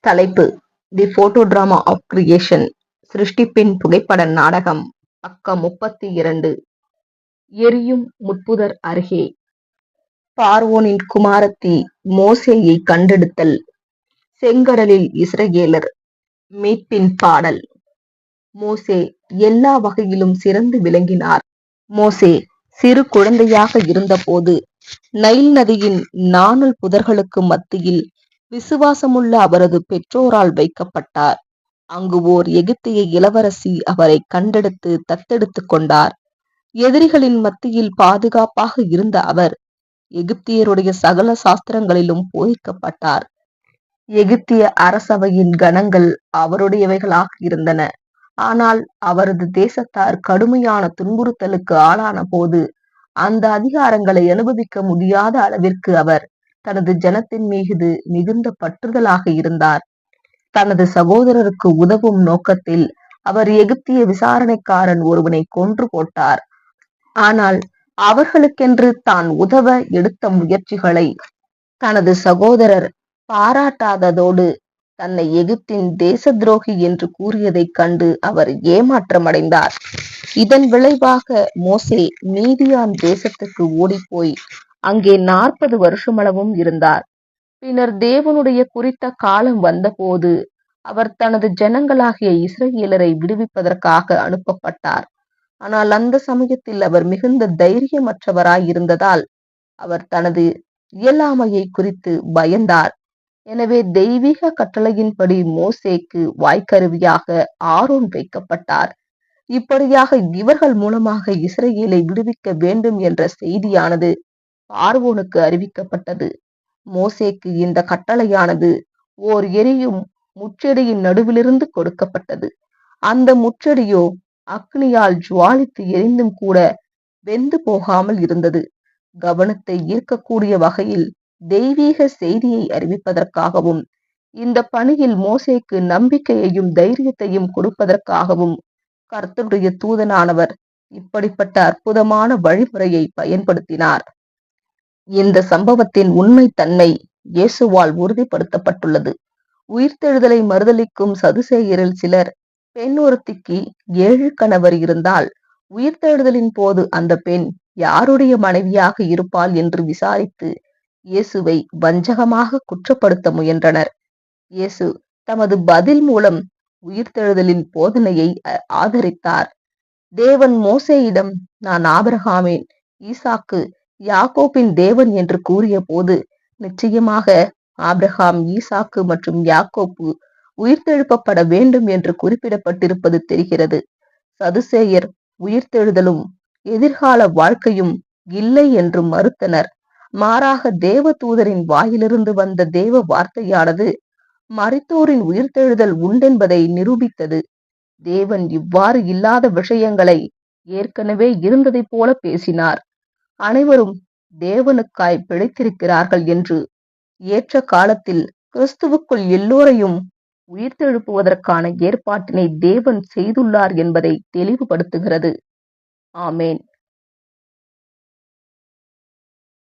தலைப்பு: the photo drama of creation. சிருஷ்டிப்பின் புகைப்பட நாடகம். பக்கம் 32. எரியும் முட்புதர் அருகே. பார்வோனின் குமாரத்தி மோசேயை கண்டெடுத்தல். செங்கடலில் இஸ்ரவேலர். மீட்பின் பாடல். மோசே எல்லா வகையிலும் சிறந்து விளங்கினார். மோசே சிறு குழந்தையாக இருந்தபோது நைல் நதியின் நாணல் புதர்களுக்கு மத்தியில் விசுவாசமுள்ள அவரது பெற்றோரால் வைக்கப்பட்டார். அங்கு ஓர் எகிப்திய இளவரசி அவரை கண்டெடுத்து தத்தெடுத்து கொண்டார். எதிரிகளின் மத்தியில் பாதுகாப்பாக இருந்த அவர் எகிப்தியருடைய சகல சாஸ்திரங்களிலும் போதிக்கப்பட்டார். எகிப்திய அரசவையின் கணங்கள் அவருடையவைகளாக இருந்தன. ஆனால் அவரது தேசத்தார் கடுமையான துன்புறுத்தலுக்கு ஆளான போது அந்த அதிகாரங்களை அனுபவிக்க முடியாத அளவிற்கு அவர் தனது ஜனத்தின் மீது மிகுந்த பற்றுதலாக இருந்தார். தனது சகோதரருக்கு உதவும் நோக்கத்தில் அவர் எகிப்திய விசாரணைக்காரன் ஒருவனை கொன்று போட்டார். ஆனால் அவர்களுக்கென்று தான் உதவ எடுத்த முயற்சிகளை தனது சகோதரர் பாராட்டாததோடு தன்னை எகிப்தின் தேச துரோகி என்று கூறியதைக் கண்டு அவர் ஏமாற்றமடைந்தார். இதன் விளைவாக மோசே மீதியான் தேசத்துக்கு ஓடிப்போய் அங்கே 40 வருஷமளவும் இருந்தார். பின்னர் தேவனுடைய குறித்த காலம் வந்தபோது அவர் தனது ஜனங்களாகிய இஸ்ரவேலரை விடுவிப்பதற்காக அனுப்பப்பட்டார். ஆனால் அந்த சமயத்தில் அவர் மிகுந்த தைரியமற்றவராய் இருந்ததால் அவர் தனது இயலாமையை குறித்து பயந்தார். எனவே தெய்வீக கட்டளையின்படி மோசேக்கு வாய்க்கருவியாக ஆரோன் வைக்கப்பட்டார். இப்படியாக இவர்கள் மூலமாக இஸ்ரவேலை விடுவிக்க வேண்டும் என்ற செய்தியானது பார்வோனுக்கு அறிவிக்கப்பட்டது. மோசேக்கு இந்த கட்டளையானது ஓர் எரியும் முச்செடியின் நடுவிலிருந்து கொடுக்கப்பட்டது. அந்த முச்செடியோ அக்னியால் ஜுவாலித்து எரிந்தும் கூட வெந்து போகாமல் இருந்தது. கவனத்தை ஈர்க்கக்கூடிய வகையில் தெய்வீக செய்தியை அறிவிப்பதற்காகவும் இந்த பணியில் மோசேக்கு நம்பிக்கையையும் தைரியத்தையும் கொடுப்பதற்காகவும் கர்த்தருடைய தூதனானவர் இப்படிப்பட்ட அற்புதமான வழிமுறையை பயன்படுத்தினார். இந்த சம்பவத்தின் உண்மை தன்மை இயேசுவால் உறுதிப்படுத்தப்பட்டுள்ளது. உயிர்த்தெழுதலை மறுதலிக்கும் சதுசேயரில் சிலர் பெண் ஒருத்திக்கு 7 கணவர் இருந்தால் உயிர்த்தெழுதலின் போது அந்த பெண் யாருடைய மனைவியாக இருப்பாள் என்று விசாரித்து இயேசுவை வஞ்சகமாக குற்றப்படுத்த முயன்றனர். இயேசு தமது பதில் மூலம் உயிர்த்தெழுதலின் போதனையை ஆதரித்தார். தேவன் மோசேயிடம், நான் ஆபிரகாமின், ஈசாக்கு, யாக்கோபின் தேவன் என்று கூறிய போது நிச்சயமாக ஆபிரகாம், ஈசாக்கு மற்றும் யாக்கோப்பு உயிர்த்தெழுப்பப்பட வேண்டும் என்று குறிப்பிடப்பட்டிருப்பது தெரிகிறது. சதுசேயர் உயிர்த்தெழுதலும் எதிர்கால வாழ்க்கையும் இல்லை என்று மறுத்தனர். மாறாக தேவ தூதரின் வாயிலிருந்து வந்த தேவ வார்த்தையானது மரித்தோரின் உயிர்த்தெழுதல் உண்டென்பதை நிரூபித்தது. தேவன் இவ்வாறு இல்லாத விஷயங்களை ஏற்கனவே இருந்ததை போல பேசினார். அனைவரும் தேவனுக்காய் பிழைத்திருக்கிறார்கள் என்று ஏற்ற காலத்தில் கிறிஸ்துவுக்குள் எல்லோரையும் உயிர்த்தெழுப்புவதற்கான ஏற்பாட்டினை தேவன் செய்துள்ளார் என்பதை தெளிவுபடுத்துகிறது. ஆமேன்.